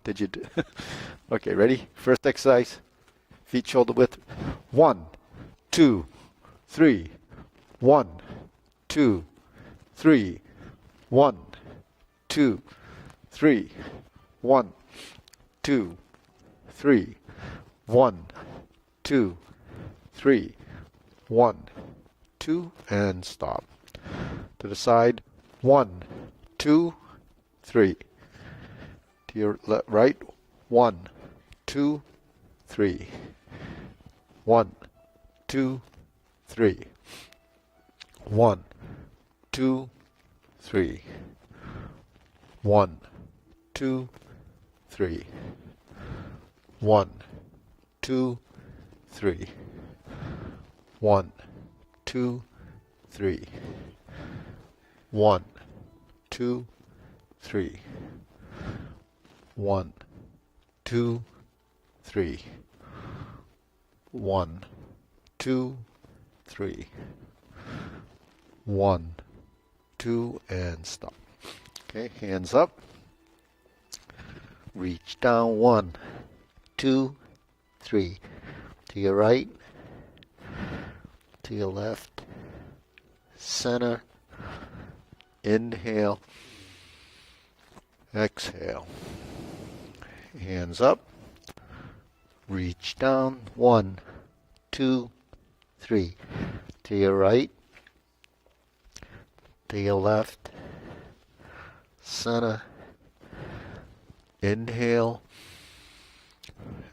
Did you do? Okay, ready? First exercise. Feet shoulder width. 1, 2, 3. 1, 2, 3. 1, 2, 3. 1, 2, 3. 1, 2, 3. 1, 2, and stop. To the side. 1, 2, 3. To your right. 1, 2, 3. 1, 2, 3. 1, 2, 3. 1, 2, 3. 1, 2, 3. 1, 2, 3. 1, 2, 3. 1, 2, 3. 1, 2, 3. 1, 2, and stop. Okay, hands up. Reach down. 1, 2, 3. To your right, to your left, center. Inhale, exhale. Hands up. Reach down. 1, 2, 3. To your right, to your left, center. Inhale,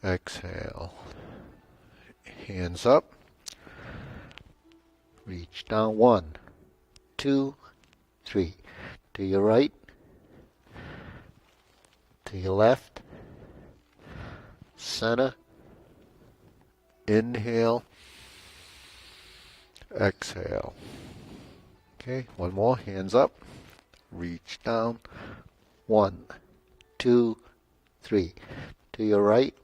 exhale. Hands up. Reach down. 1, 2, 3. To your right, to your left, center. Inhale, exhale. Okay, one more. Hands up. Reach down. 1, 2, 3. To your right,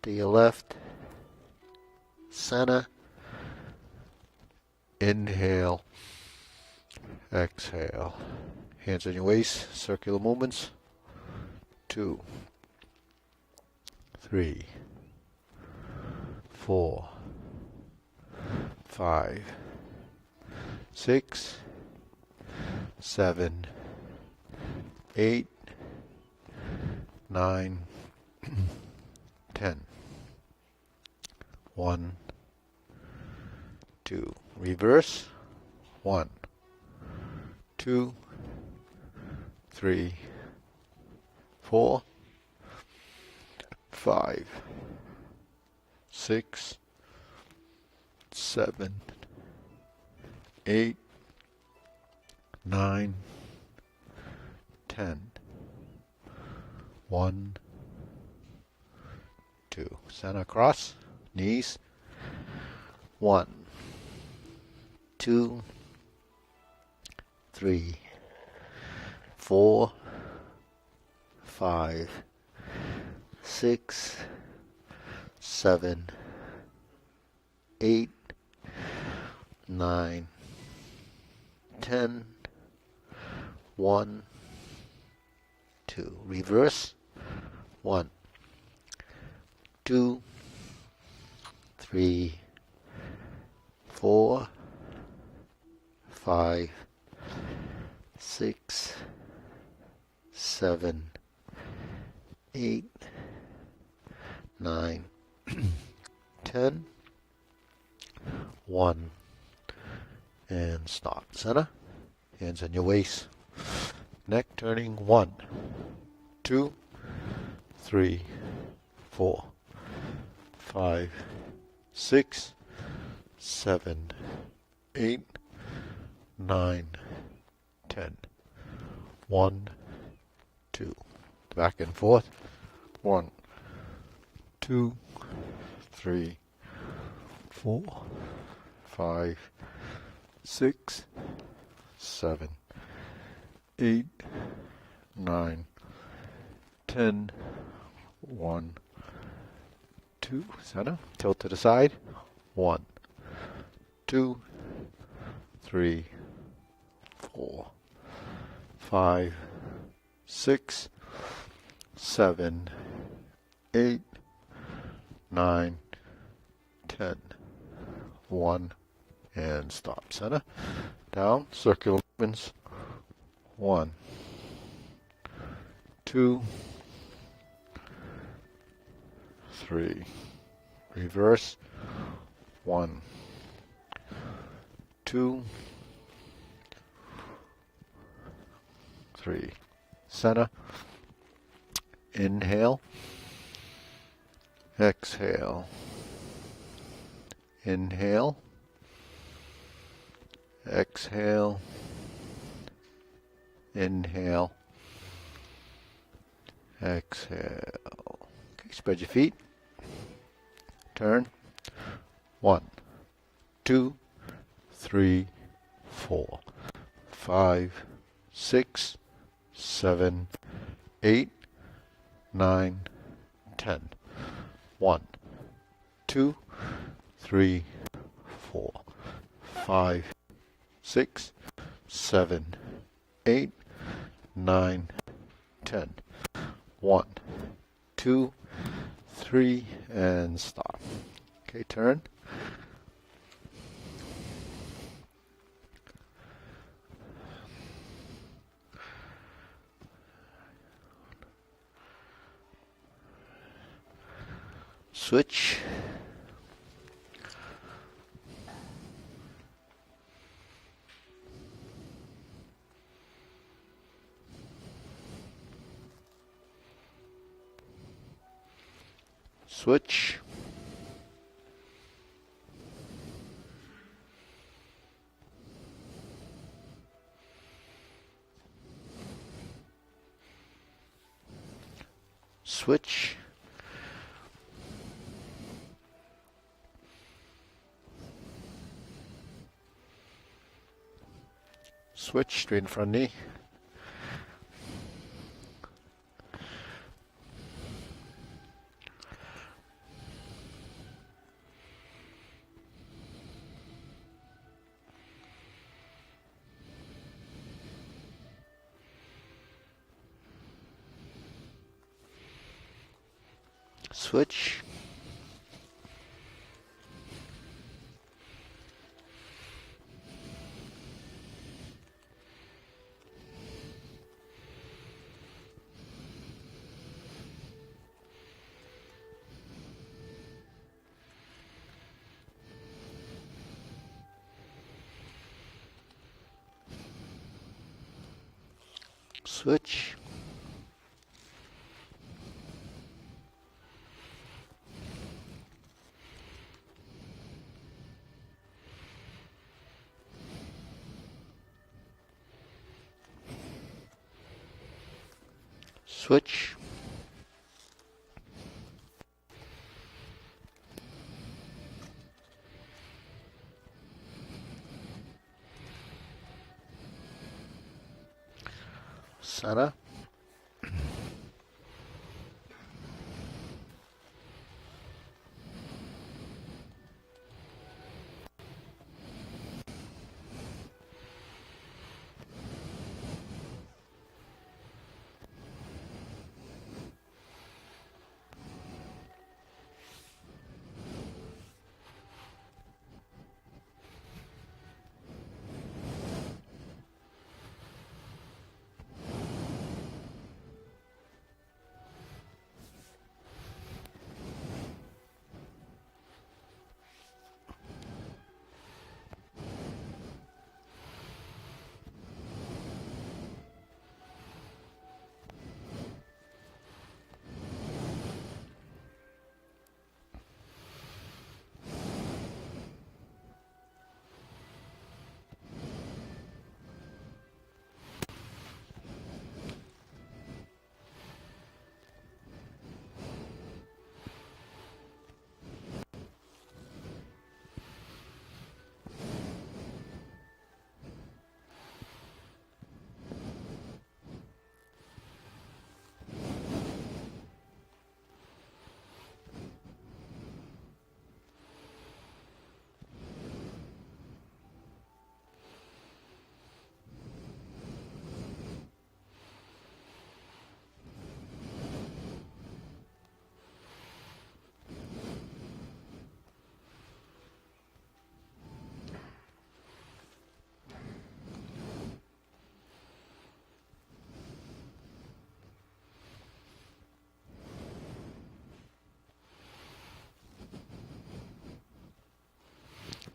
to your left, center. Inhale, exhale. Hands on your waist, circular movements. 2, 3, 4, 5, 6, 7, 8, 9, 10. 1, 2. Reverse. 1, 2, 3, 4, 5, 6, 7, 8, 9, 10. 1, 2. Center cross. Knees. 1, 2, 3, 4, 5, 6, 7, 8, 9, 10. 1, 2. Reverse. 1, 2, 3, 4, 5, 6, 7, 8, 9, 10. 1, and stop. Center. Hands on your waist. Neck turning. 1, 2, 3, 4, 5, 6, 7, 8, 9, 10. 1, 2. Back and forth. 1, 2, 3, 4, 5, 6, 7, 8, 9, 10. 1, 2. Center. Tilt to the side. 1, 2, 3, 4, 5, 6, 7, 8, 9, 10. 1, and stop. Center, down, circular movements. 1, 2, 3. Reverse. 1, 2, 3. Center. Inhale. Exhale. Inhale. Exhale. Inhale. Exhale. Okay, spread your feet. Turn. 1, 2, 3, 4, 5, 6, 7, 8, 9, 10. 1, 2, 3, 4, 5, 6, 7, 8, 9, 10. 1, 2, 3, and stop. Okay, turn. Switch. Switch. Switch. Switch, straight in front knee. Switch. Switch. Switch. Center.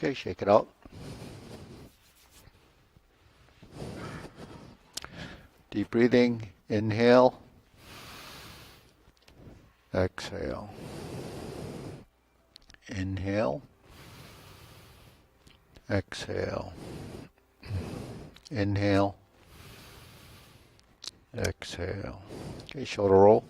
Okay, shake it out. Deep breathing, inhale, exhale. Inhale, exhale. Inhale, exhale. Okay, shoulder roll.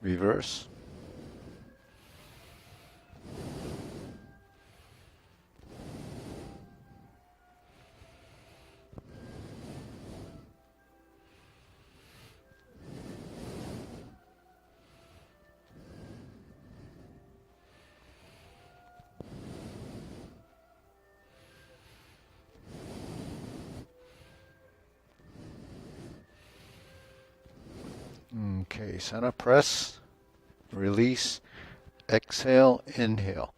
Reverse. Okay, center press, release, exhale, inhale.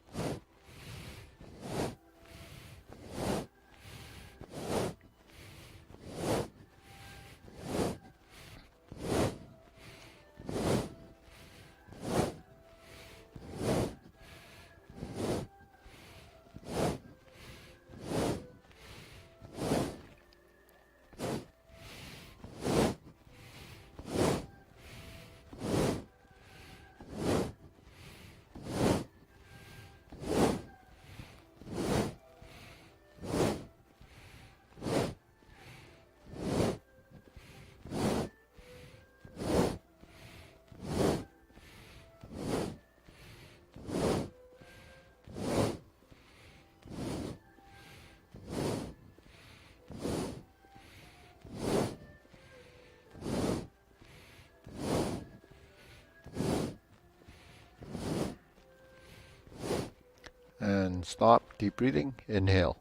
And stop, deep breathing, inhale.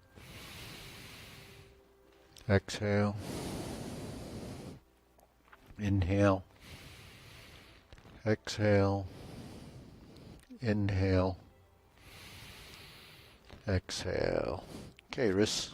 Exhale. Inhale. Exhale. Inhale. Exhale. Okay, wrists.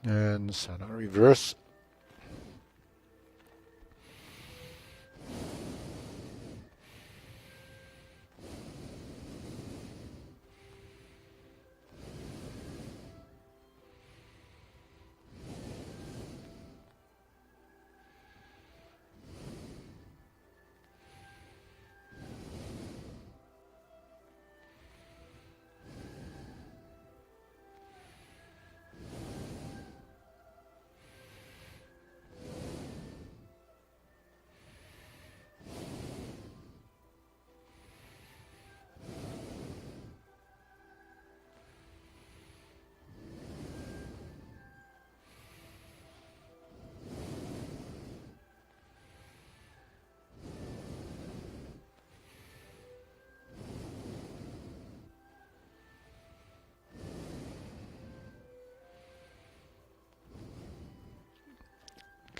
And center, reverse.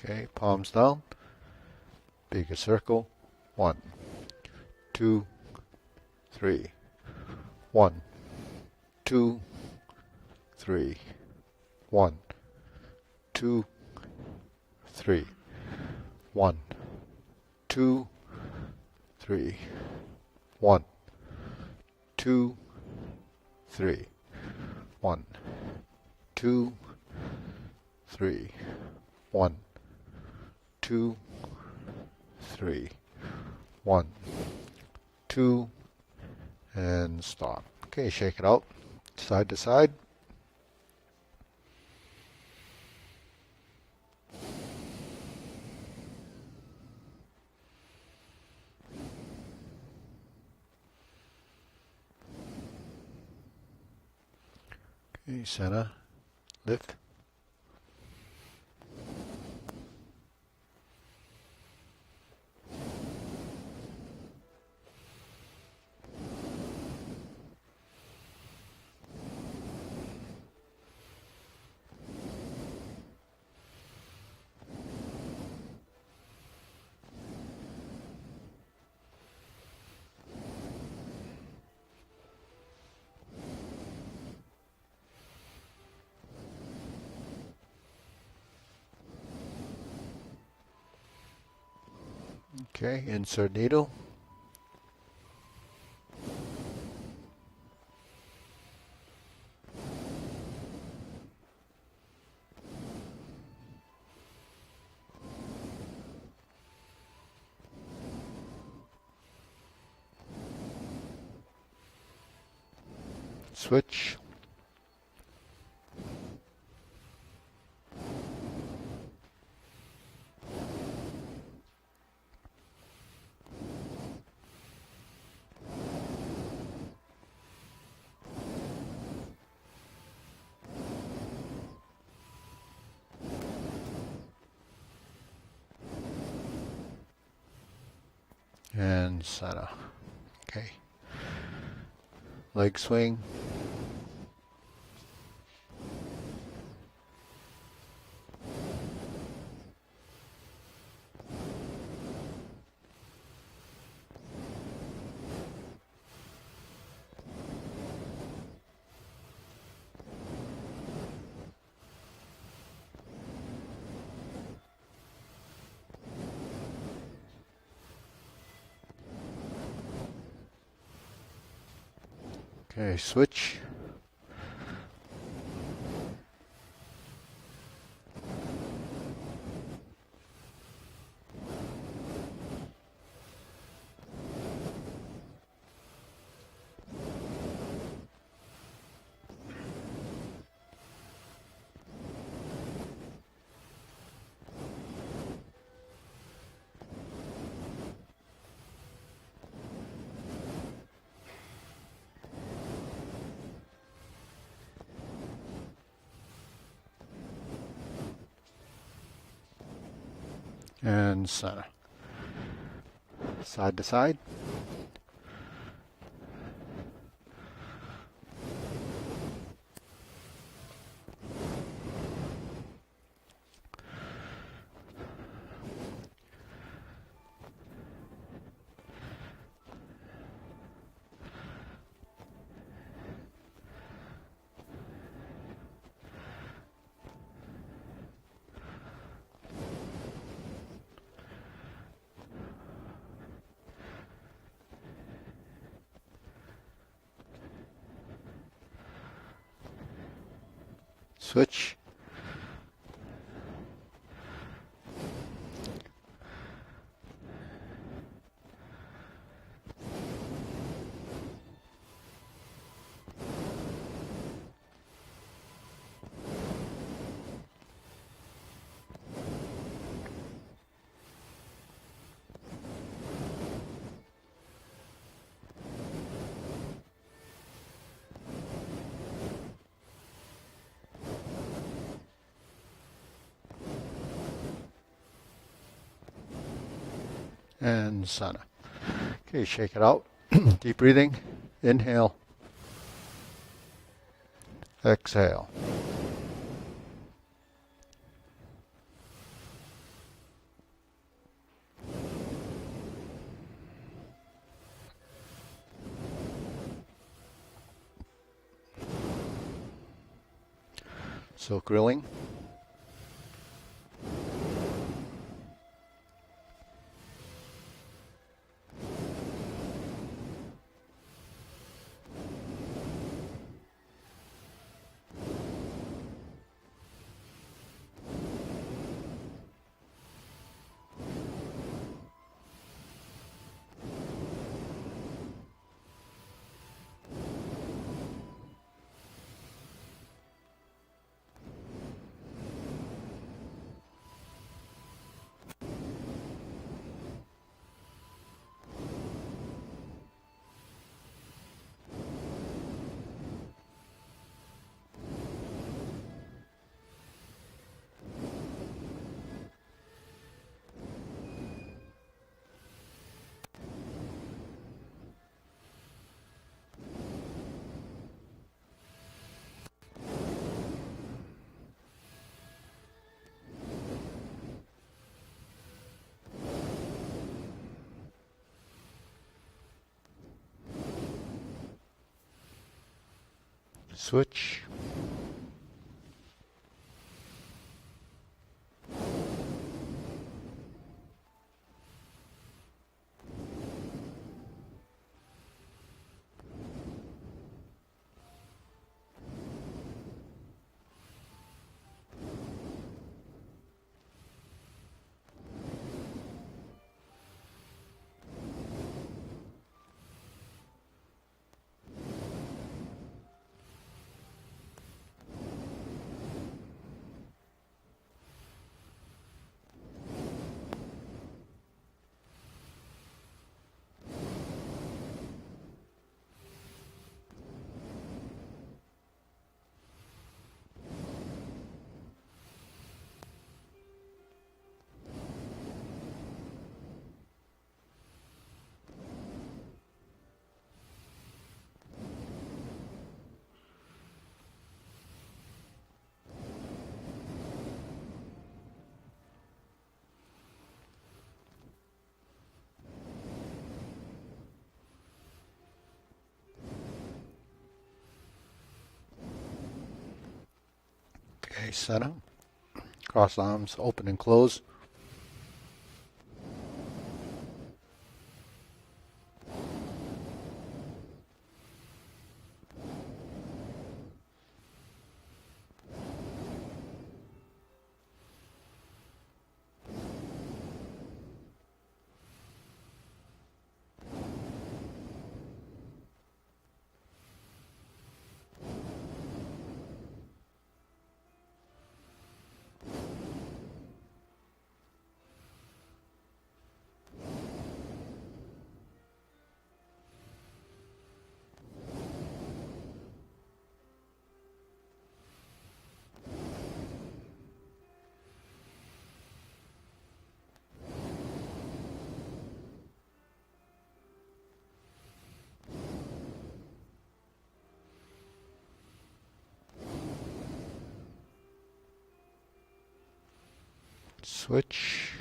Okay, palms down. Bigger circle. 1, 2, 3. 1, 2, 3. 1, 2, 3. 1, 2, 3. 1, 2, 3. 1, 2, 3. 1, 2, 2, 3. 1, 2, and stop. Okay, shake it out, side to side. Okay, center, lift. Okay, insert needle. Switch. And center. Okay. Leg swing. Okay, switch. And center. Side to side. Switch. And center. Okay, shake it out. Deep breathing. Inhale. Exhale. So grilling. Switch. Okay, center. Cross arms, open and close. Switch.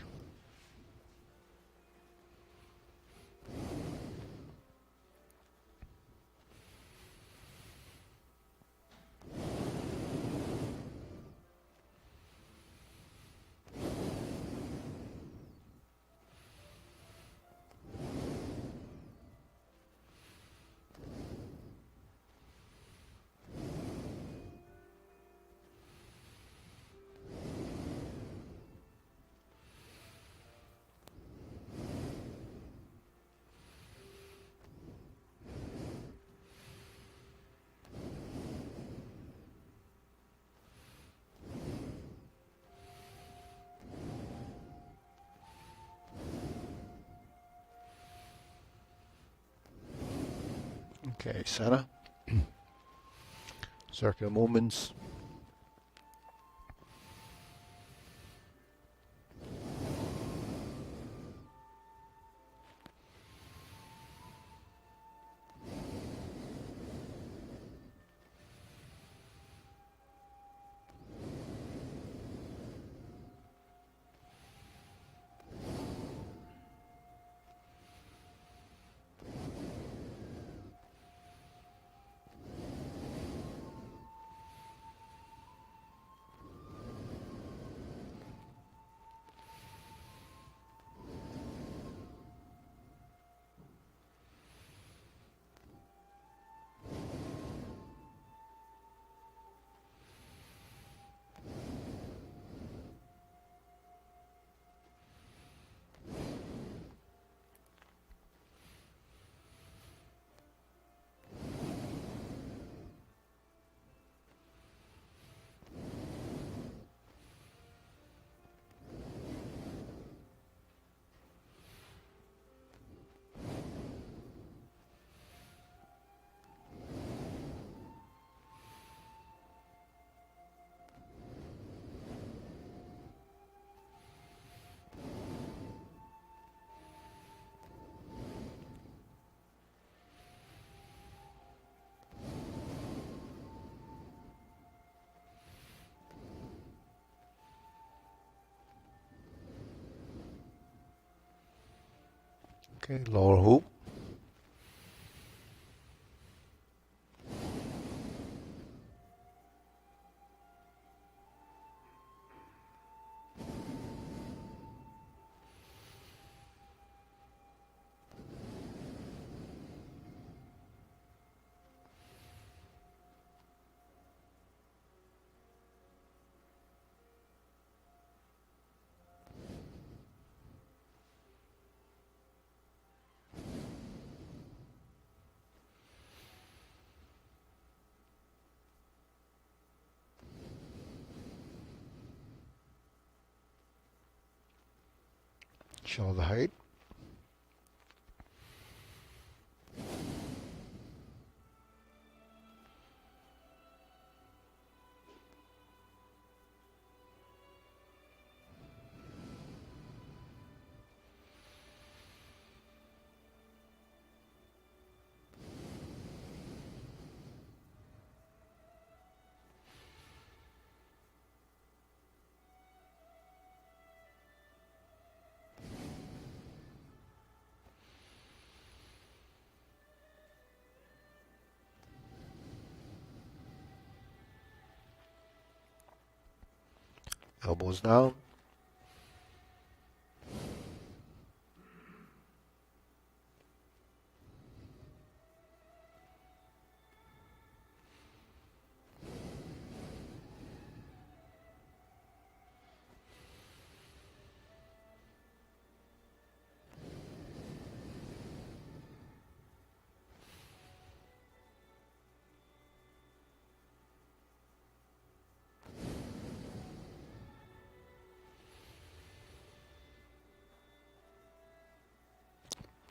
Okay, center. Circular movements. Okay, lower hoop. Show the height. Elbows down.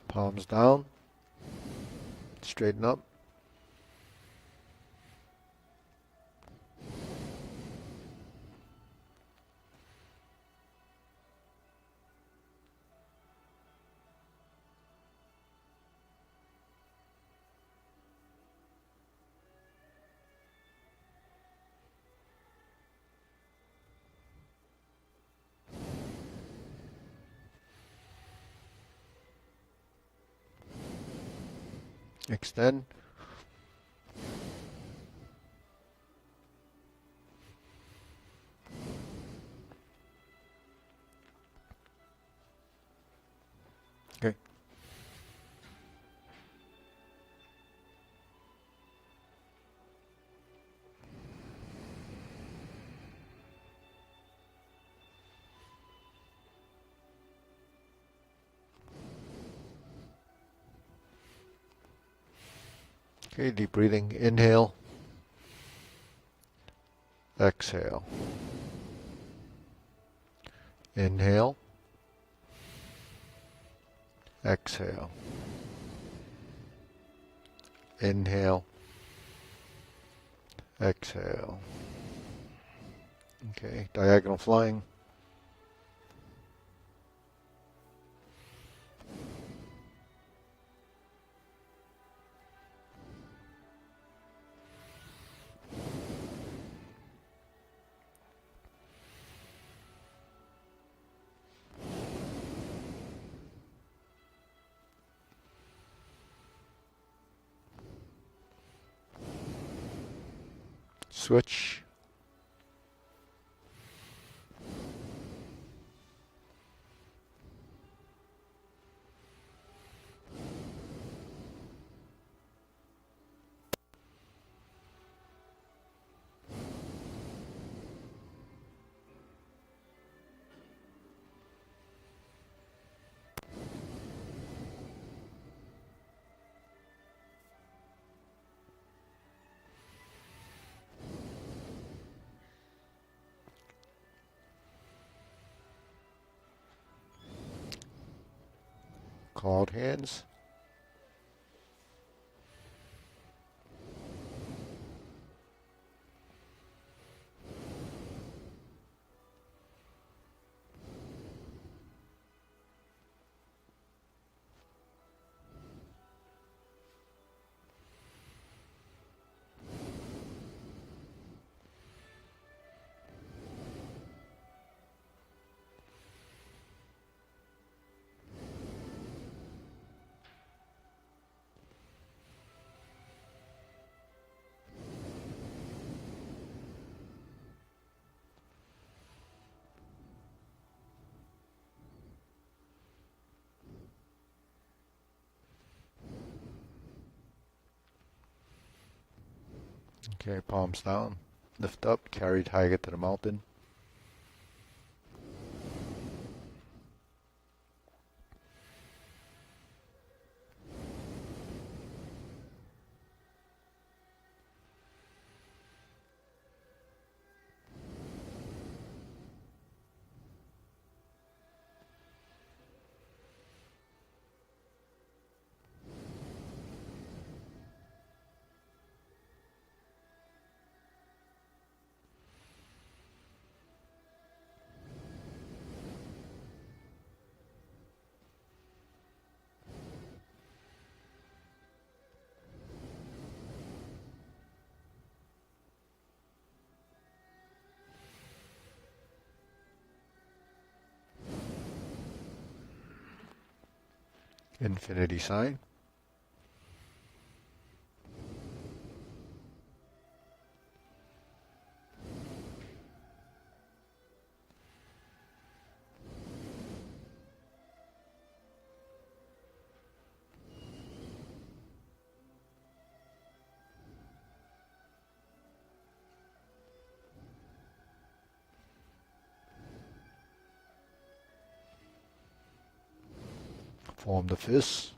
Palms down. Straighten up. Extend. Okay. Okay, deep breathing. Inhale. Exhale. Inhale. Exhale. Inhale. Exhale. Okay, diagonal flying. Switch. Clawed hands. Okay, palms down. Lift up, carry tiger to the mountain. infinity sign. Form the fist.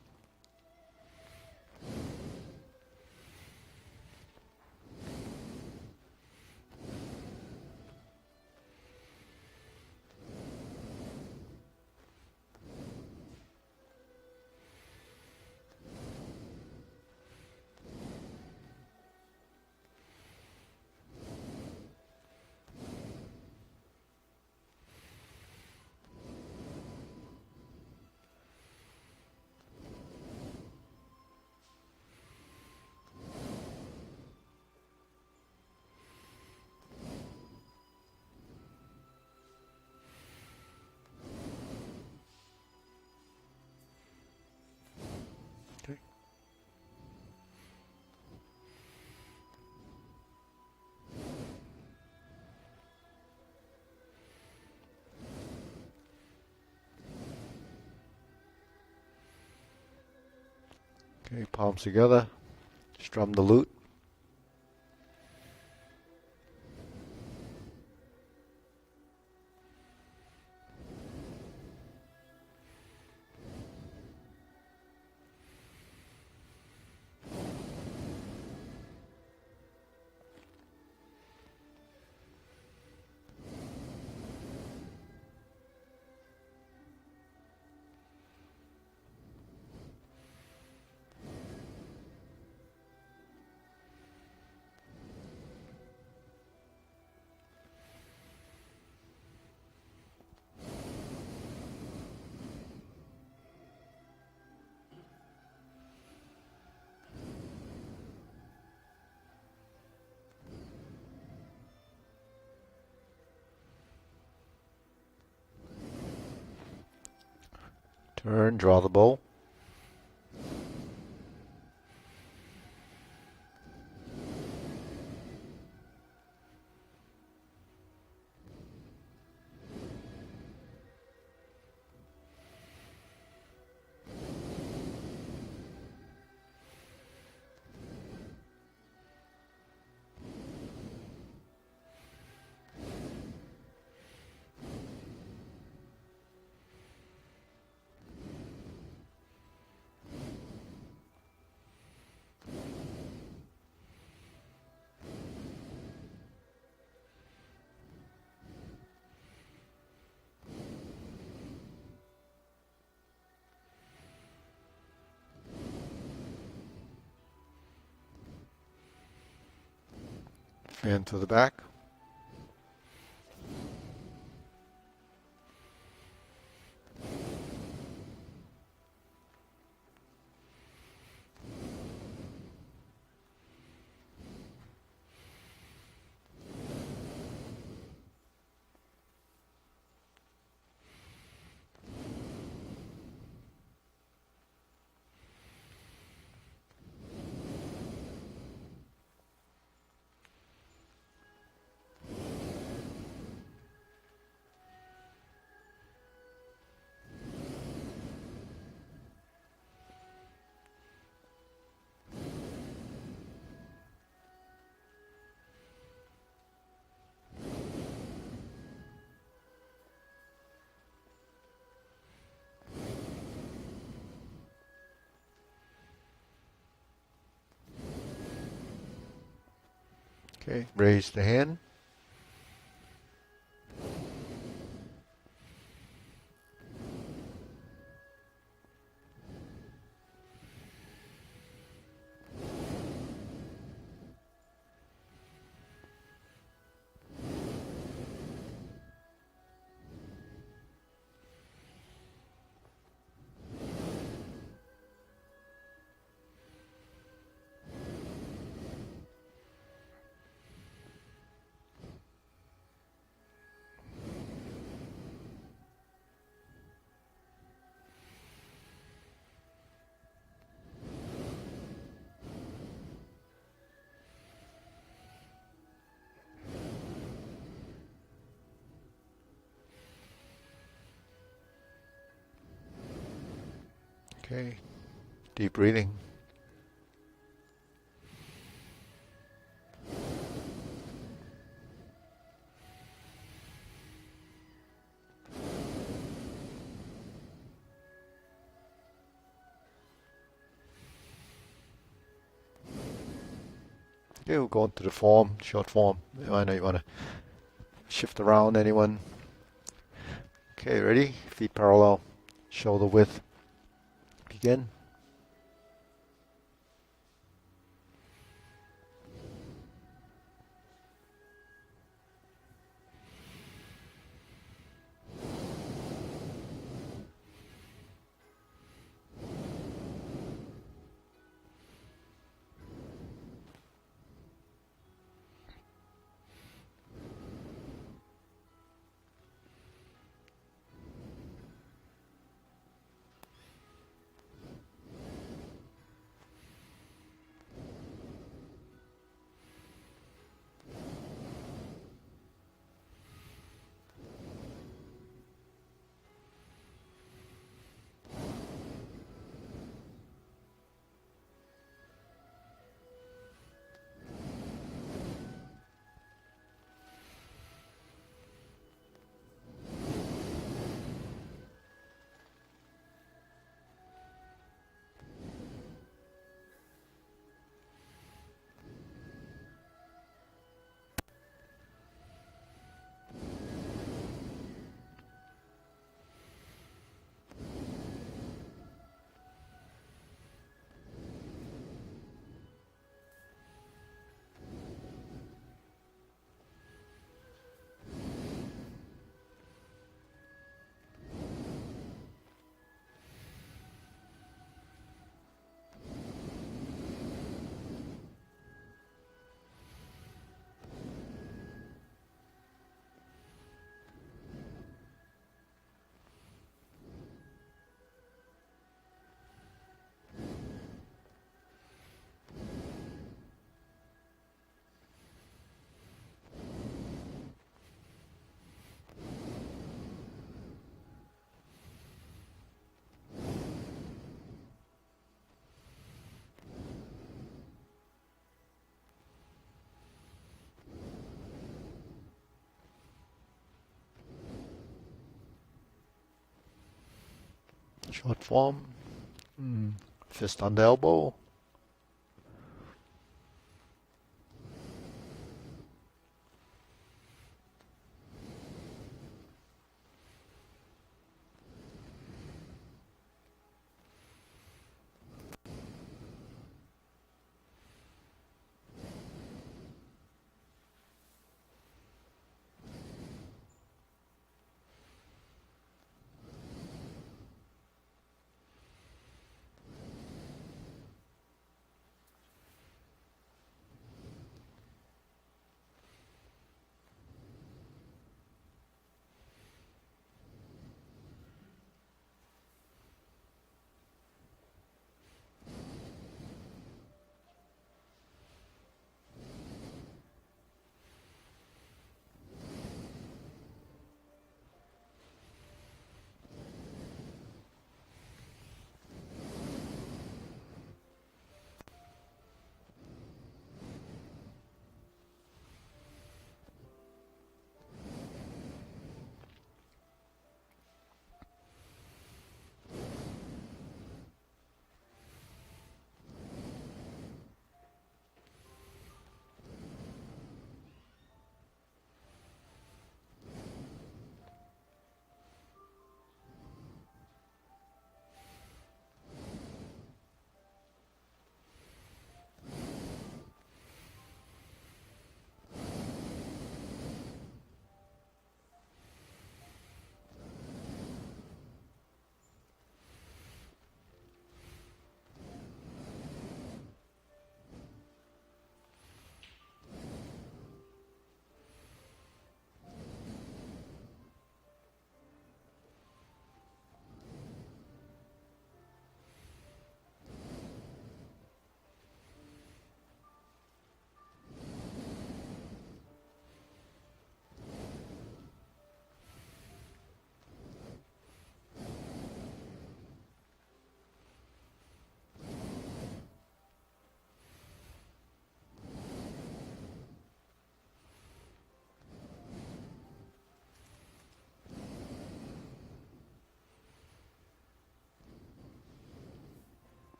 Okay. Okay, palms together. Strum the lute. Turn, draw the bow. Fan to the back. Okay, raise the hand. Okay, deep breathing. Okay, we'll go into the form, short form. I know you want to shift around, anyone. Okay, ready? Feet parallel, shoulder width. Begin. Short form. Fist on the elbow.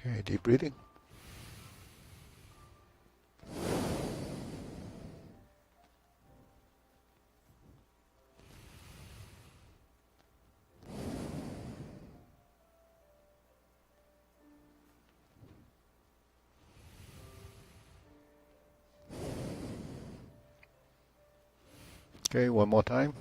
Okay, deep breathing. Okay, one more time.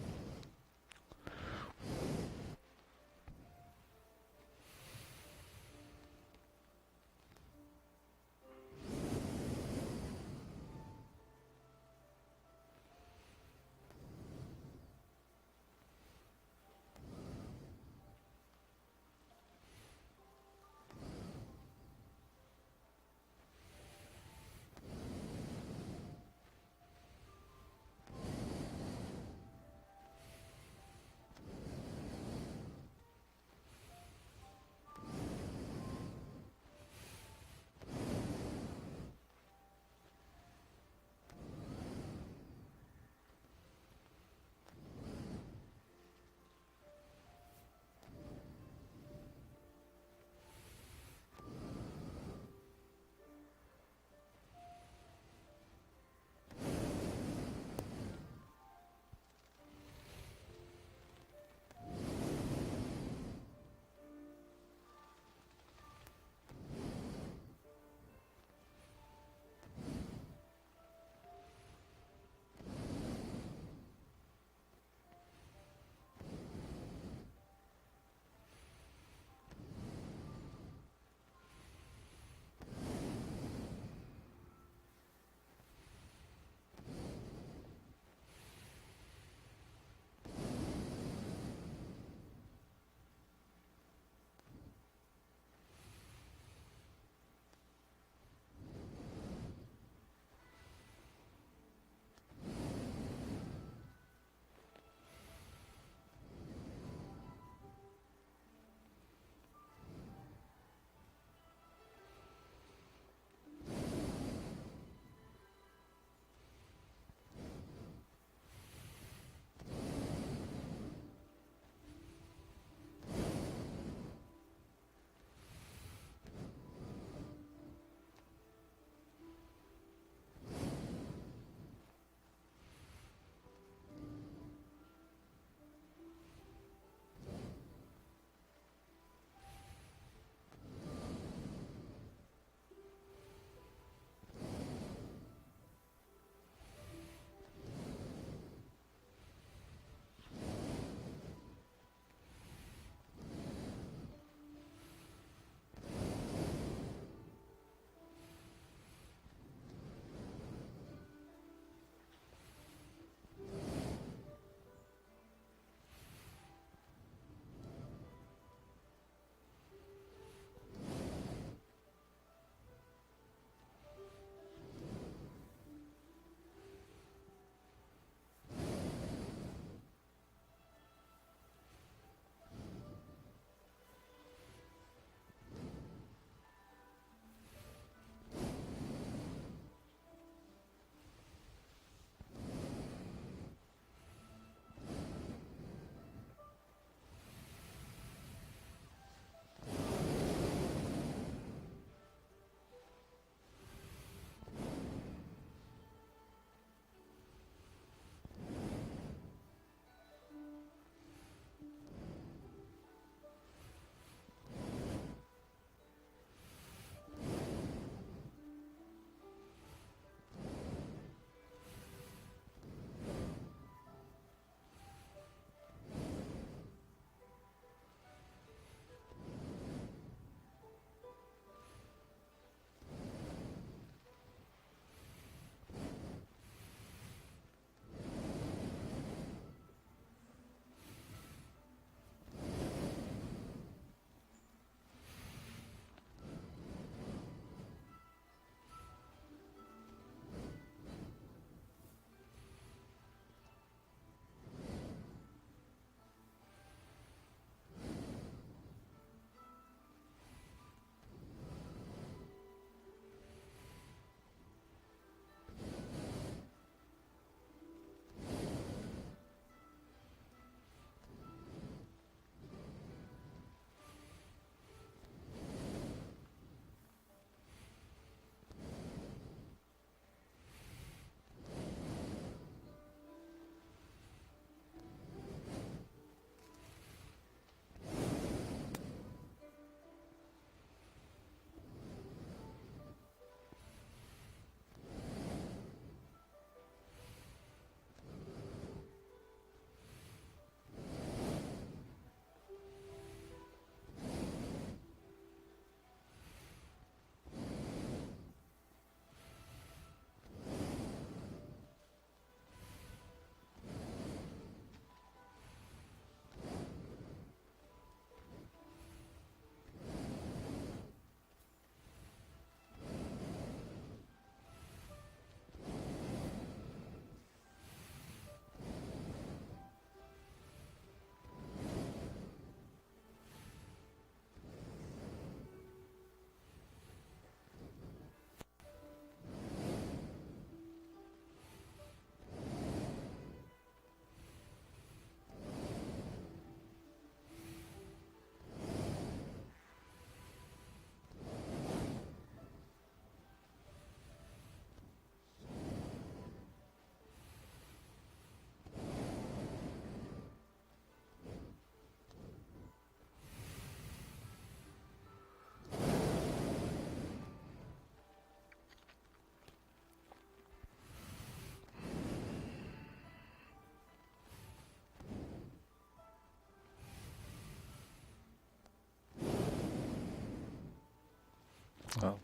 Oh,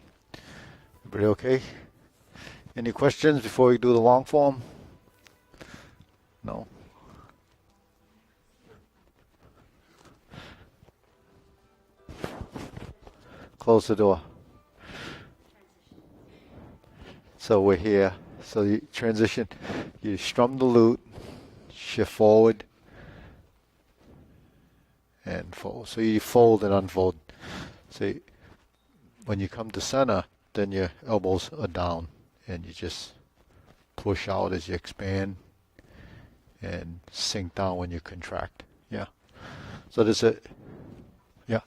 everybody okay? Any questions before we do the long form? No? Close the door. So we're here. So you transition, you strum the lute, shift forward, and fold. So you fold and unfold. So when you come to center, then your elbows are down, and you just push out as you expand, and sink down when you contract. Yeah. So there's a, yeah.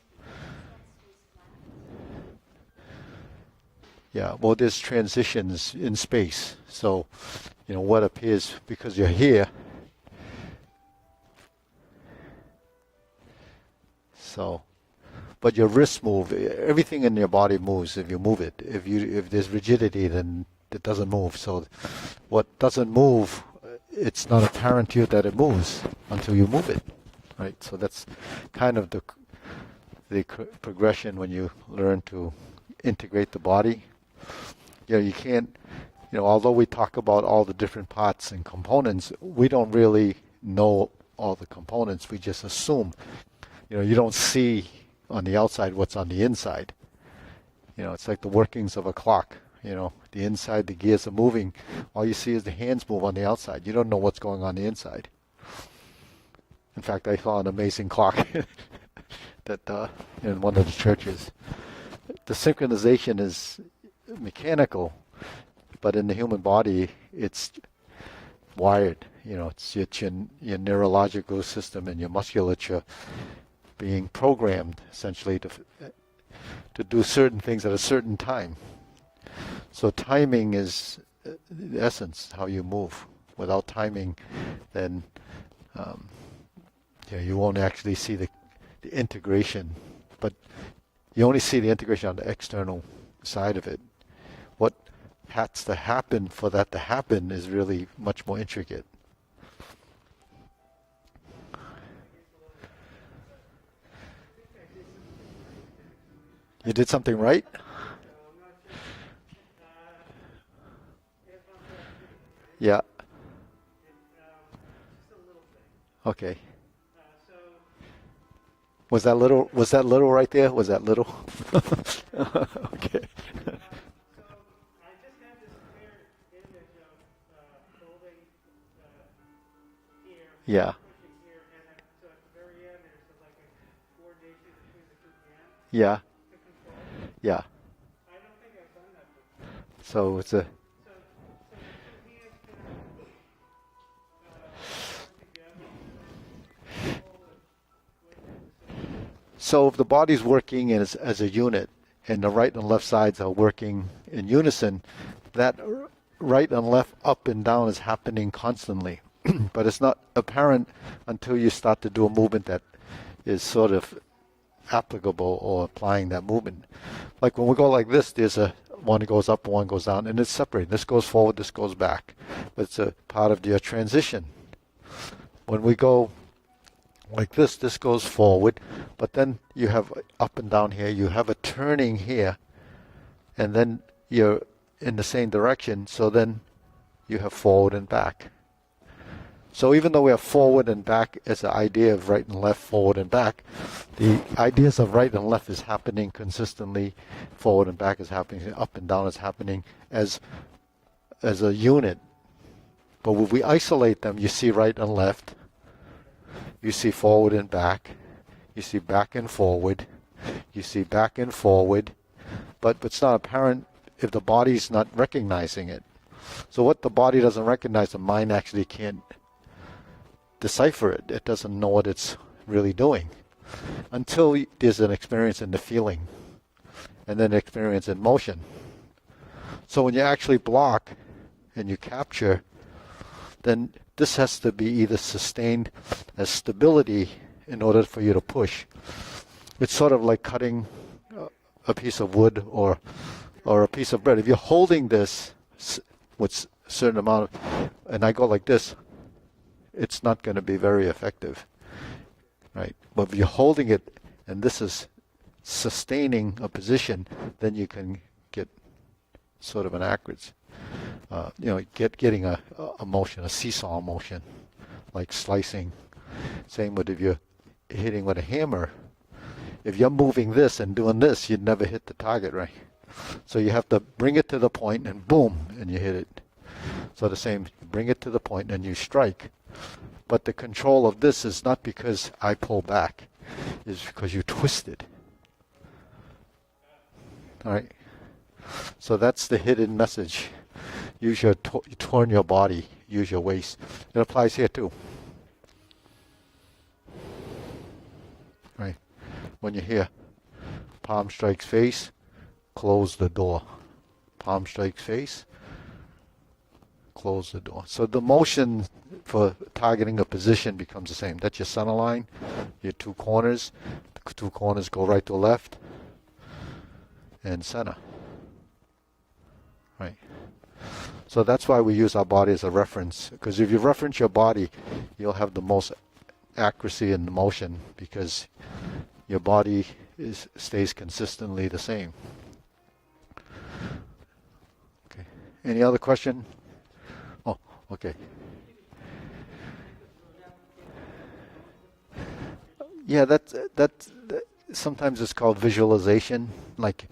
Yeah, well, there's transitions in space. So, what appears because you're here. So, but your wrists move. Everything in your body moves if you move it. If there's rigidity, then it doesn't move. So, what doesn't move, it's not apparent to you that it moves until you move it, right? So that's kind of the progression when you learn to integrate the body. You can't, although we talk about all the different parts and components, we don't really know all the components. We just assume. You don't see on the outside what's on the inside. It's like the workings of a clock. The inside, the gears are moving. All you see is the hands move on the outside. You don't know what's going on the inside. In fact, I saw an amazing clock that in one of the churches. The synchronization is mechanical, but in the human body, it's wired. It's your neurological system and your musculature being programmed essentially to do certain things at a certain time. So timing is the essence, how you move. Without timing, then you won't actually see the integration. But you only see the integration on the external side of it. What has to happen for that to happen is really much more intricate. You did something right? Yeah. Okay. Was that little? Was that little right there? Was that little? Okay. Yeah. Yeah. Yeah. So it's a. So if the body's working as a unit, and the right and left sides are working in unison, that right and left, up and down is happening constantly. But it's not apparent until you start to do a movement that is sort of applicable or applying that movement. Like when we go like this, there's one goes up, one goes down, and it's separated. This goes forward, this goes back. It's a part of your transition. When we go like this goes forward, but then you have up and down here, you have a turning here, and then you're in the same direction, so then you have forward and back. So even though we have forward and back as the idea of right and left, forward and back, the ideas of right and left is happening consistently, forward and back is happening, up and down is happening as a unit. But when we isolate them, you see right and left, you see forward and back, you see back and forward, you see back and forward, but it's not apparent if the body's not recognizing it. So what the body doesn't recognize, the mind actually can't decipher it. It doesn't know what it's really doing until there's an experience in the feeling and then experience in motion. So when you actually block and you capture, then this has to be either sustained as stability in order for you to push. It's sort of like cutting a piece of wood or a piece of bread. If you're holding this with a certain amount and I go like this, it's not going to be very effective, right? But if you're holding it and this is sustaining a position, then you can get sort of an accuracy. Getting a motion, a seesaw motion, like slicing. Same with if you're hitting with a hammer. If you're moving this and doing this, you'd never hit the target, right? So you have to bring it to the point and boom, and you hit it. So the same, bring it to the point and you strike. But the control of this is not because I pull back, it's because you twist it. All right? So that's the hidden message. Use your turn your body, use your waist. It applies here too. Right? When you're here, palm strikes face, close the door. Palm strikes face, close the door. So the motion for targeting a position becomes the same. That's your center line, your two corners. The two corners go right to left and center. Right? So that's why we use our body as a reference. Because if you reference your body, you'll have the most accuracy in the motion because your body stays consistently the same. Okay. Any other question? Oh, okay. Yeah, that sometimes it's called visualization. Like,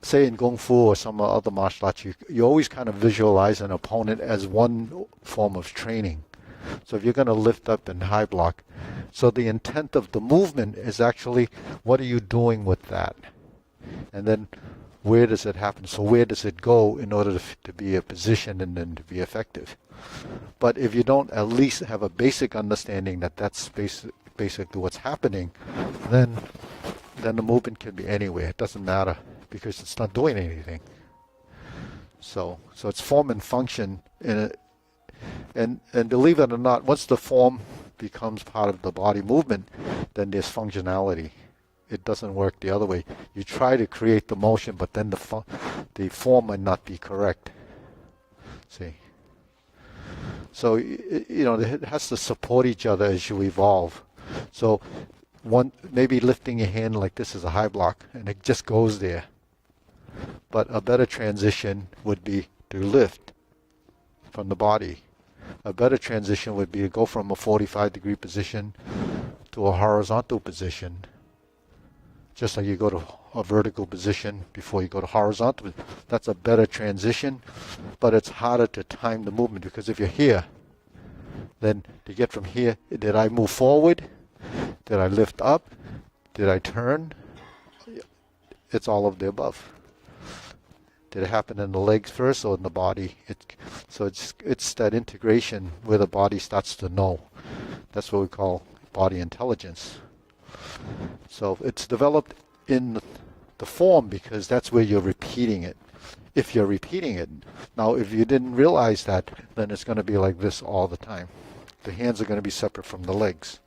say in Kung Fu or some other martial arts, you always kind of visualize an opponent as one form of training. So if you're going to lift up and high block, so the intent of the movement is actually, what are you doing with that? And then where does it happen? So where does it go in order to be a position and then to be effective? But if you don't at least have a basic understanding that that's basically what's happening, then the movement can be anywhere. It doesn't matter because it's not doing anything. So it's form and function and believe it or not, once the form becomes part of the body movement, then there's functionality. It doesn't work the other way. You try to create the motion, but then the form might not be correct. See? So, it has to support each other as you evolve. So, maybe lifting your hand like this is a high block, and it just goes there. But a better transition would be to lift from the body. A better transition would be to go from a 45-degree position to a horizontal position. Just like you go to a vertical position before you go to horizontal. That's a better transition, but it's harder to time the movement because if you're here, then to get from here, did I move forward? Did I lift up? Did I turn? It's all of the above. Did it happen in the legs first or in the body? So it's that integration where the body starts to know. That's what we call body intelligence. So it's developed in the form because that's where you're repeating it. If you're repeating it. Now, if you didn't realize that, then it's going to be like this all the time. The hands are going to be separate from the legs.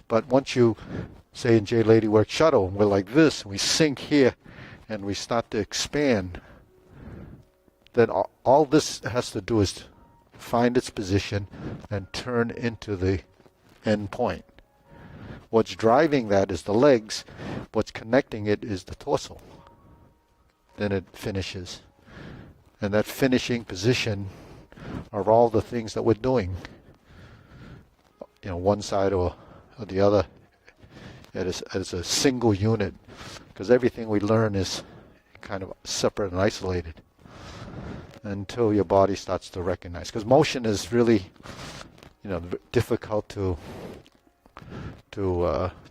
But once you, say in J Lady Work Shuttle, we're like this, we sink here, and we start to expand, then all this has to do is find its position and turn into the end point. What's driving that is the legs. What's connecting it is the torso. Then it finishes. And that finishing position are all the things that we're doing. One side or the other as a single unit. Because everything we learn is kind of separate and isolated until your body starts to recognize. Because motion is really, difficult to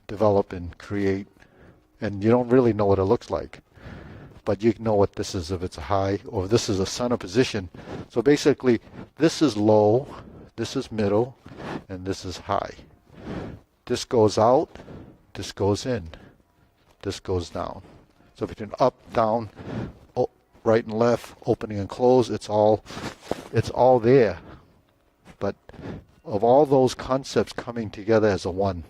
develop and create, and you don't really know what it looks like. But you know what this is if it's a high or this is a center position. So basically, this is low, this is middle, and this is high. This goes out, this goes in. This goes down. So between up, down, right and left, opening and close, it's all there. But of all those concepts coming together as one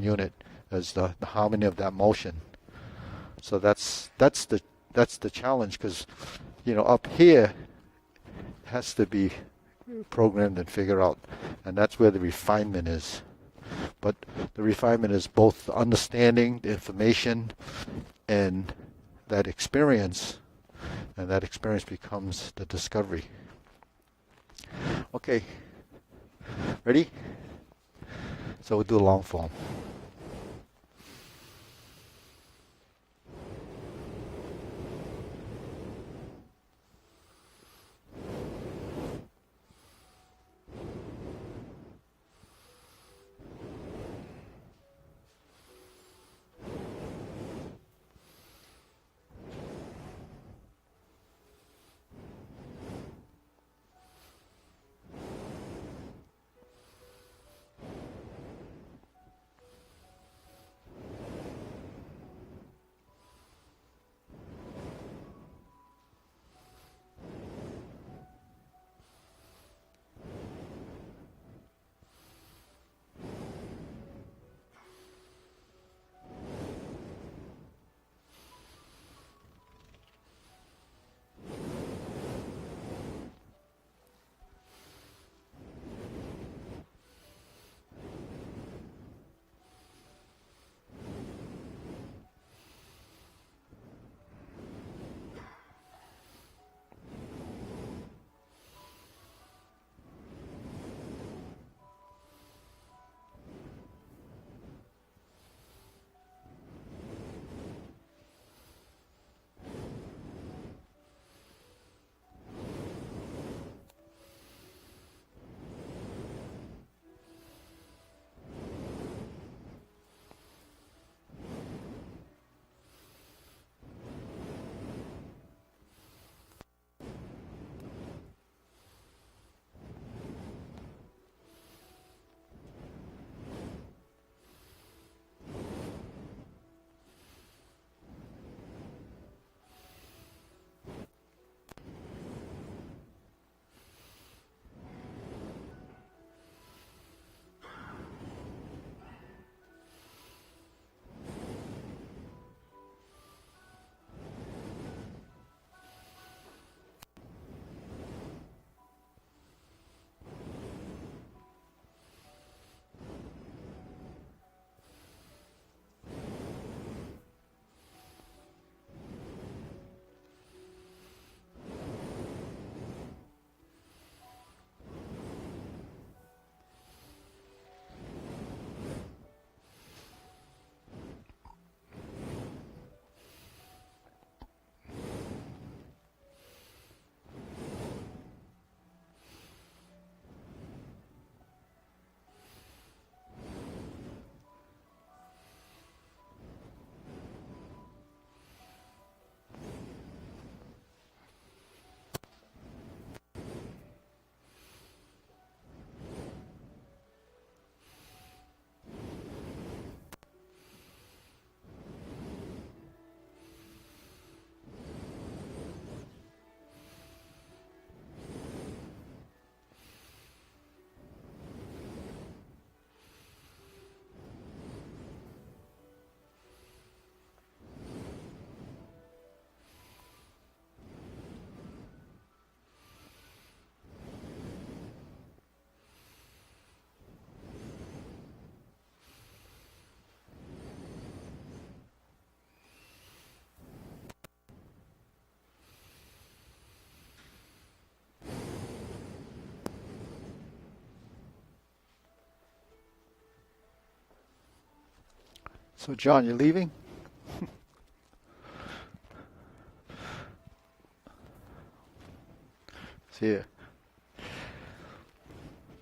unit, as the harmony of that motion. So that's the challenge because up here has to be programmed and figured out, and that's where the refinement is. But the refinement is both the understanding, the information, and that experience. And that experience becomes the discovery. Okay. Ready? So we'll do a long form. So John, you're leaving? See ya.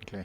Okay.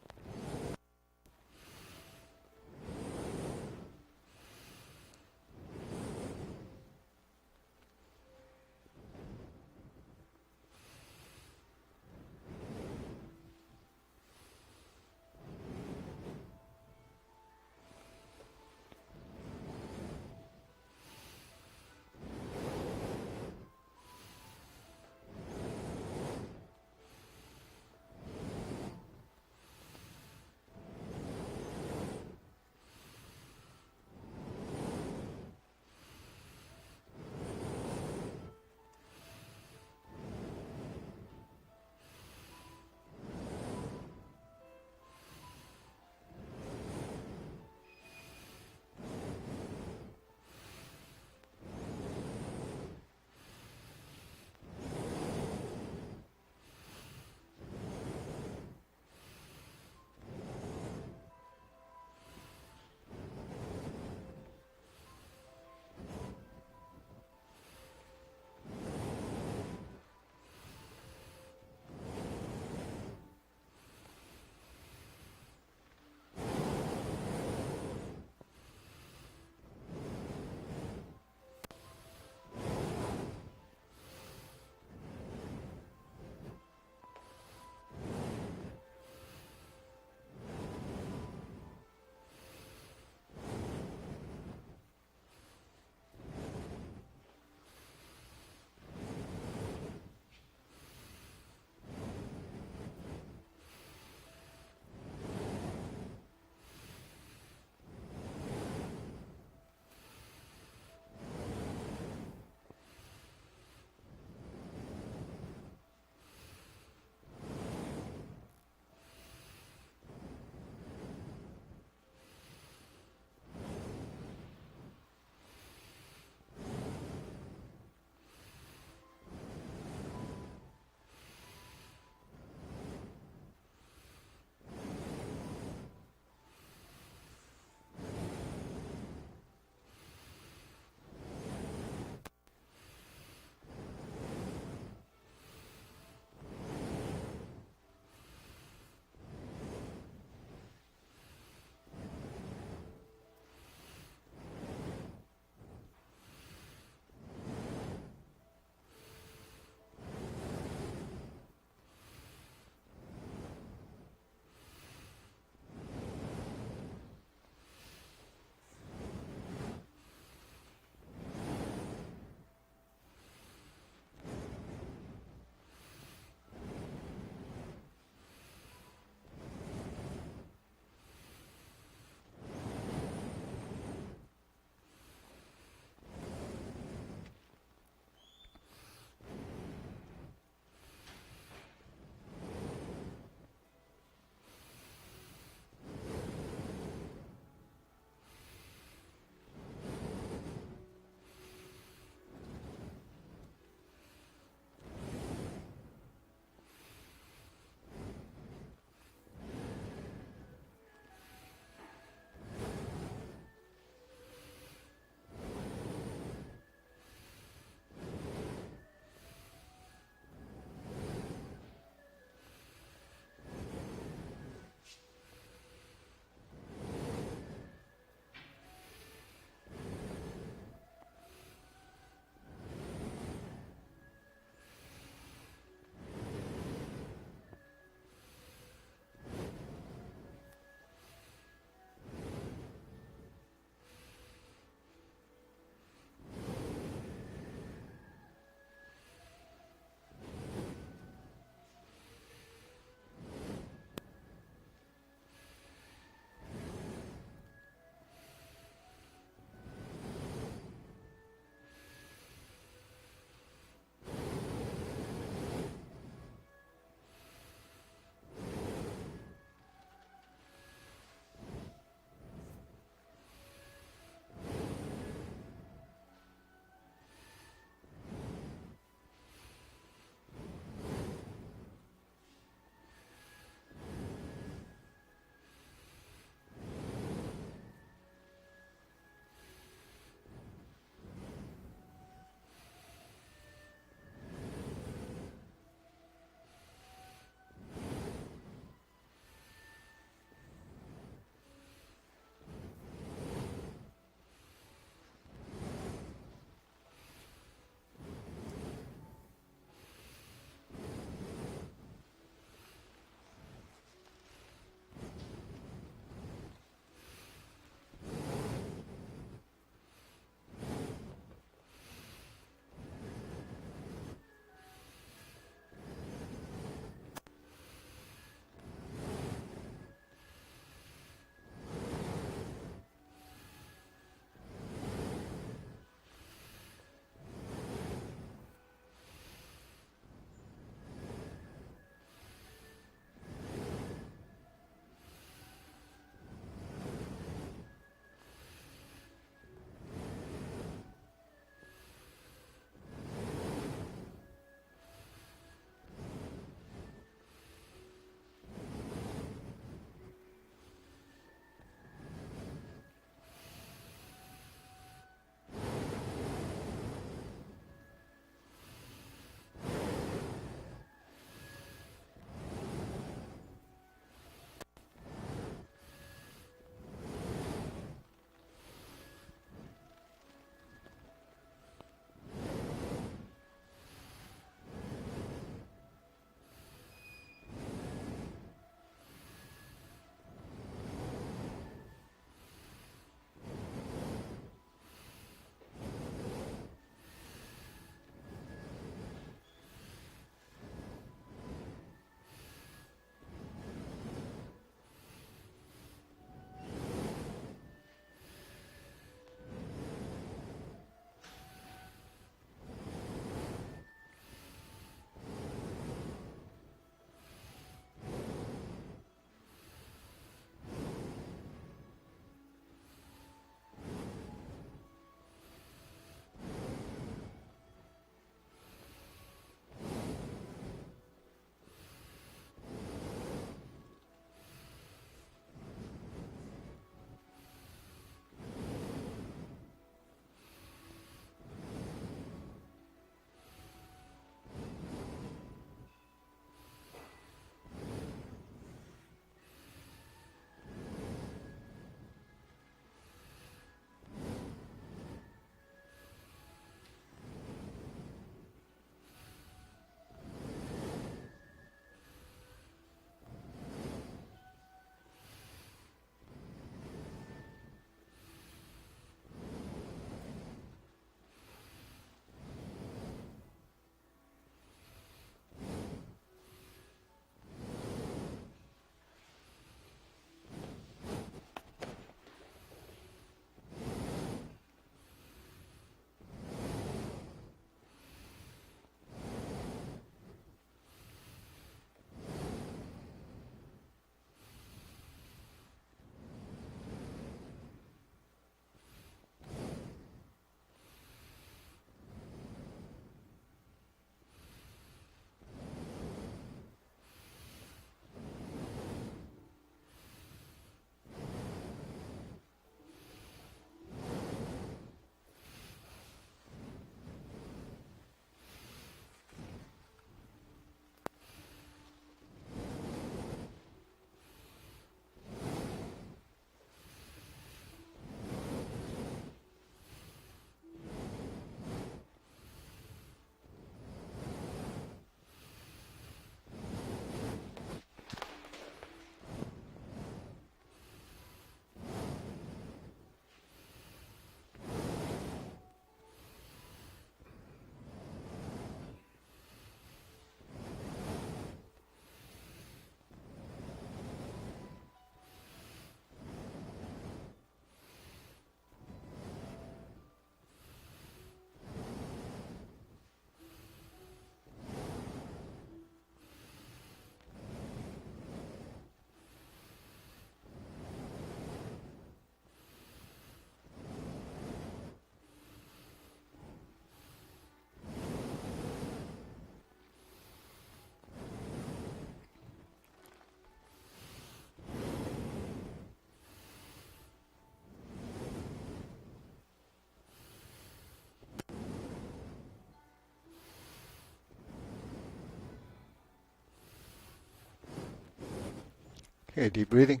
Okay, deep breathing.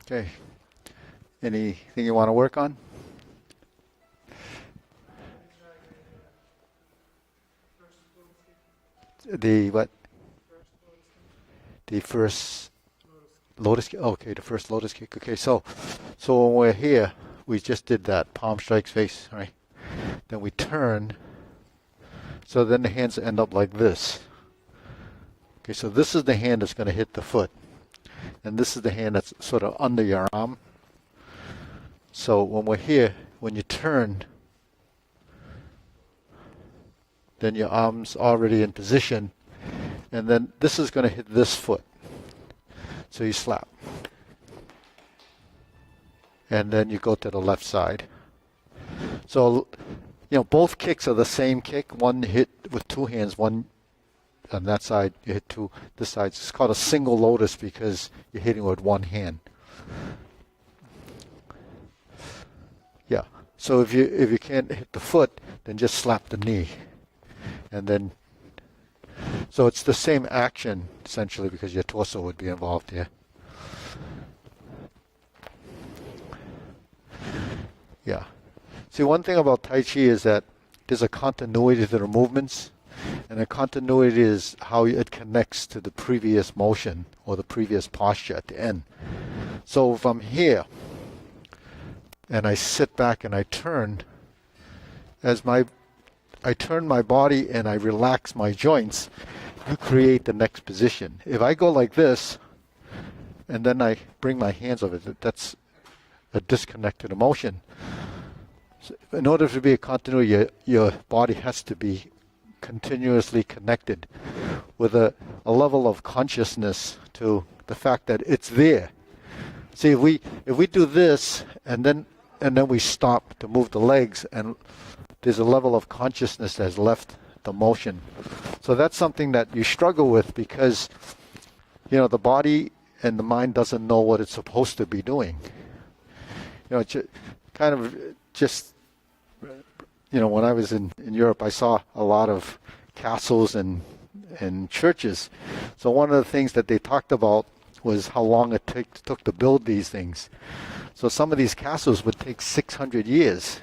Okay. Anything you want to work on? The what? The first lotus kick. Okay, the first lotus kick. Okay, so when we're here, we just did that palm strikes face, right? Then we turn. So then the hands end up like this. Okay, so this is the hand that's going to hit the foot, and this is the hand that's sort of under your arm. So when we're here, when you turn, then your arm's already in position, and then this is going to hit this foot. So you slap. And then you go to the left side. So, both kicks are the same kick. One hit with two hands, one on that side, you hit two, this side. It's called a single lotus because you're hitting with one hand. Yeah. So if you can't hit the foot, then just slap the knee. And then, so it's the same action, essentially, because your torso would be involved here. Yeah. See, one thing about Tai Chi is that there's a continuity to the movements, and the continuity is how it connects to the previous motion or the previous posture at the end. So if I'm here, and I sit back and I turn, I turn my body and I relax my joints, you create the next position. If I go like this, and then I bring my hands over it, that's a disconnected motion. So in order to be a continuity, your body has to be continuously connected with a level of consciousness to the fact that it's there. See, if we do this and then we stop to move the legs, and there's a level of consciousness that's left the motion. So that's something that you struggle with because, the body and the mind doesn't know what it's supposed to be doing. When I was in Europe, I saw a lot of castles and churches. So one of the things that they talked about was how long it took to build these things. So some of these castles would take 600 years.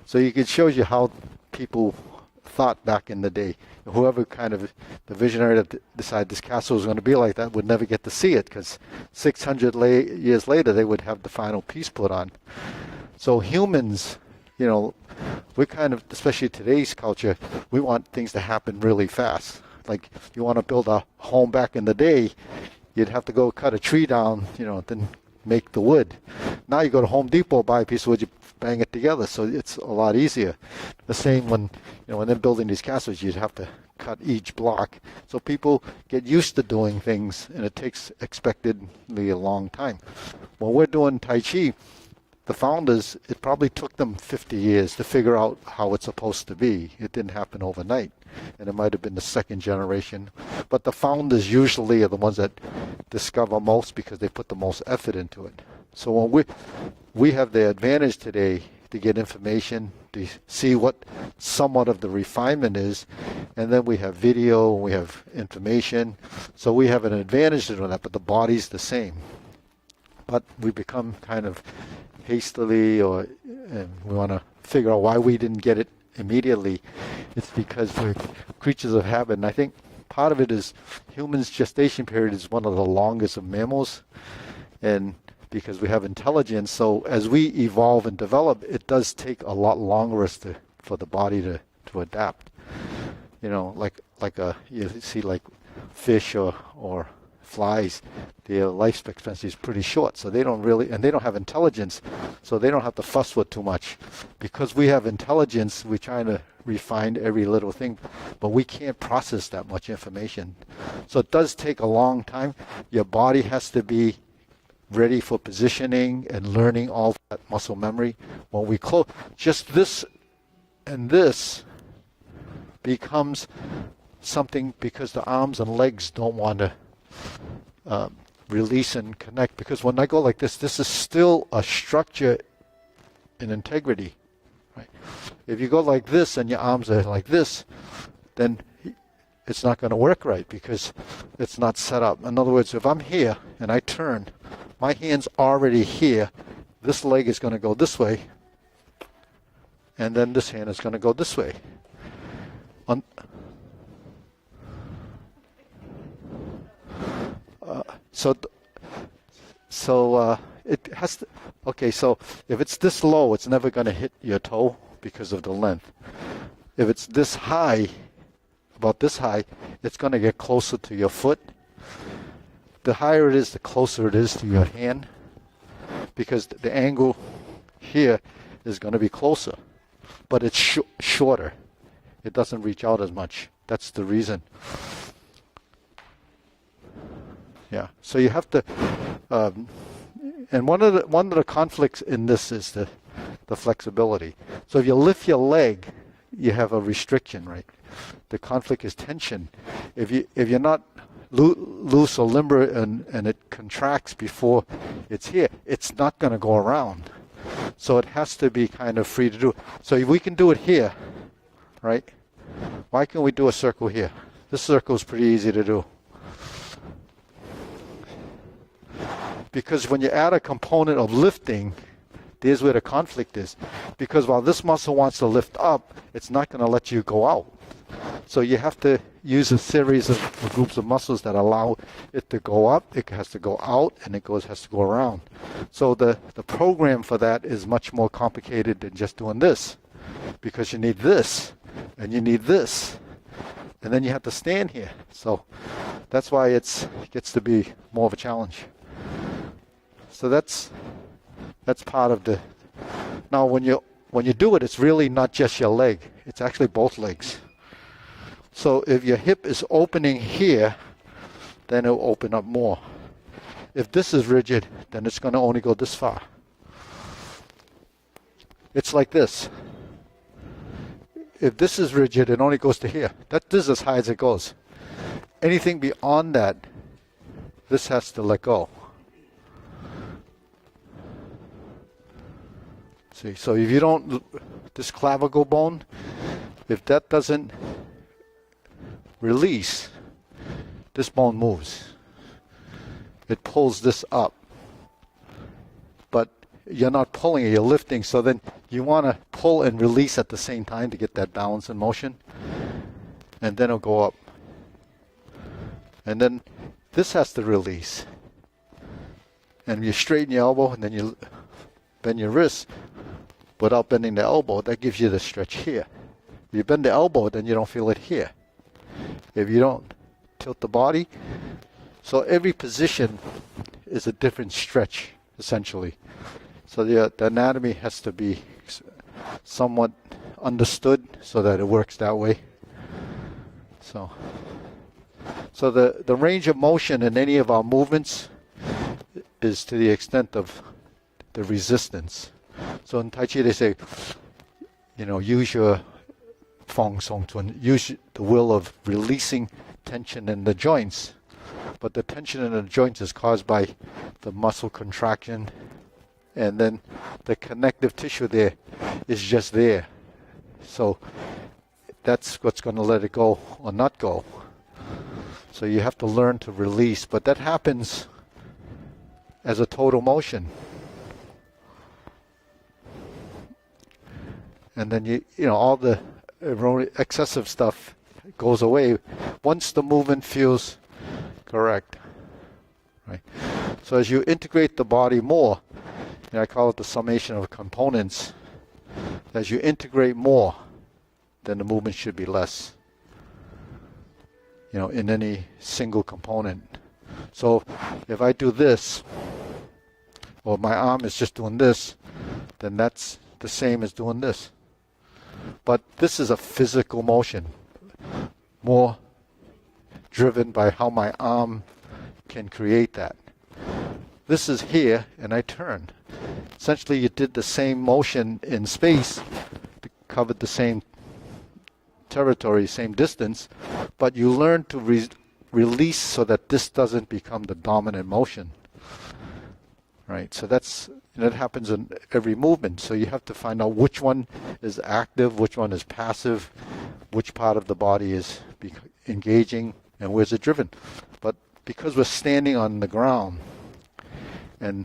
So it shows you how people thought back in the day. Whoever kind of, the visionary that decided this castle was going to be like that would never get to see it because 600 years later they would have the final piece put on. So humans, we kind of, especially today's culture, we want things to happen really fast. Like if you want to build a home back in the day, you'd have to go cut a tree down, then make the wood. Now you go to Home Depot, buy a piece of wood, you bang it together, so it's a lot easier. The same when they're building these castles, you'd have to cut each block. So people get used to doing things, and it takes expectedly a long time. When we're doing Tai Chi, the founders, it probably took them 50 years to figure out how it's supposed to be. It didn't happen overnight, and it might have been the second generation. But the founders usually are the ones that discover most because they put the most effort into it. So when we have the advantage today to get information, to see what somewhat of the refinement is, and then we have video, we have information, so we have an advantage to doing that, but the body's the same. But we become kind of hastily, and we want to figure out why we didn't get it immediately. It's because we're creatures of habit, and I think part of it is humans' gestation period is one of the longest of mammals, and because we have intelligence, so as we evolve and develop, it does take a lot longer for the body to adapt. You see like fish or flies, their life expectancy is pretty short, so they don't have intelligence, so they don't have to fuss with too much. Because we have intelligence, we're trying to refine every little thing, but we can't process that much information. So it does take a long time. Your body has to be ready for positioning and learning all that muscle memory. When we close, just this and this becomes something because the arms and legs don't want to release and connect. Because when I go like this is still a structure in integrity. Right? If you go like this and your arms are like this, then it's not going to work right because it's not set up. In other words, if I'm here and I turn, my hand's already here. This leg is going to go this way, and then this hand is going to go this way. It has to. Okay, so if it's this low, it's never going to hit your toe because of the length. If it's this high, about this high, it's going to get closer to your foot. The higher it is, the closer it is to your hand, because the angle here is going to be closer, but it's shorter. It doesn't reach out as much. That's the reason. Yeah. So you have to, and one of the conflicts in this is the flexibility. So if you lift your leg, you have a restriction, right? The conflict is tension. If you're not loose or limber and it contracts before it's here, it's not going to go around. So it has to be kind of free to do. So if we can do it here, right? Why can't we do a circle here? This circle is pretty easy to do. Because when you add a component of lifting, there's where the conflict is. Because while this muscle wants to lift up, it's not going to let you go out. So you have to use a series of groups of muscles that allow it to go up, it has to go out, and it has to go around. So the program for that is much more complicated than just doing this. Because you need this, and you need this. And then you have to stand here. So that's why it gets to be more of a challenge. So that's part of the. Now when you do it, it's really not just your leg. It's actually both legs. So if your hip is opening here, then it'll open up more. If this is rigid, then it's going to only go this far. It's like this. If this is rigid, it only goes to here. This is as high as it goes. Anything beyond that, this has to let go. See, so if you don't, this clavicle bone, if that doesn't release, this bone moves. It pulls this up. But you're not pulling it, you're lifting, so then you want to pull and release at the same time to get that balance and motion. And then it'll go up. And then this has to release. And you straighten your elbow and then you bend your wrist without bending the elbow. That gives you the stretch here. If you bend the elbow, then you don't feel it here. If you don't tilt the body, so every position is a different stretch, essentially. So the anatomy has to be somewhat understood so that it works that way. So the range of motion in any of our movements is to the extent of the resistance. So in Tai Chi they say, use your Feng Song Tuan, use the will of releasing tension in the joints. But the tension in the joints is caused by the muscle contraction, and then the connective tissue there is just there. So that's what's going to let it go or not go. So you have to learn to release, but that happens as a total motion. And then all the excessive stuff goes away once the movement feels correct. Right. So as you integrate the body more, I call it the summation of components. As you integrate more, then the movement should be less. In any single component. So if I do this, or my arm is just doing this, then that's the same as doing this. But this is a physical motion, more driven by how my arm can create that. this is here, and I turn. Essentially, you did the same motion in space, covered the same territory, same distance, but you learn to release so that this doesn't become the dominant motion. Right? So that happens in every movement. So you have to find out which one is active, which one is passive, which part of the body is engaging, and where's it driven. But because we're standing on the ground and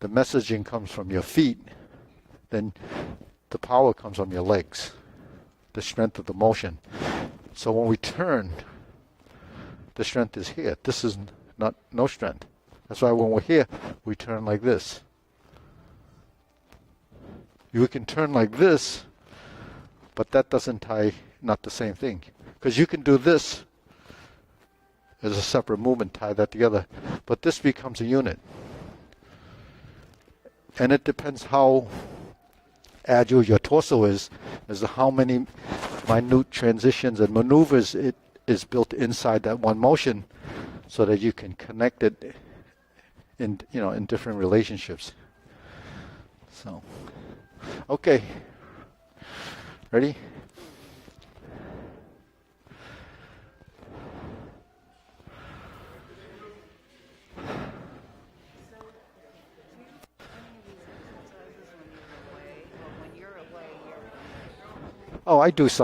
the messaging comes from your feet, then the power comes from your legs, the strength of the motion. So when we turn, the strength is here. This is no strength. That's why when we're here, we turn like this. You can turn like this, but that doesn't not the same thing. Because you can do this as a separate movement, tie that together. But this becomes a unit. And it depends how agile your torso is, as to how many minute transitions and maneuvers it is built inside that one motion, so that you can connect it in different relationships. So, okay, ready? Oh, I do some.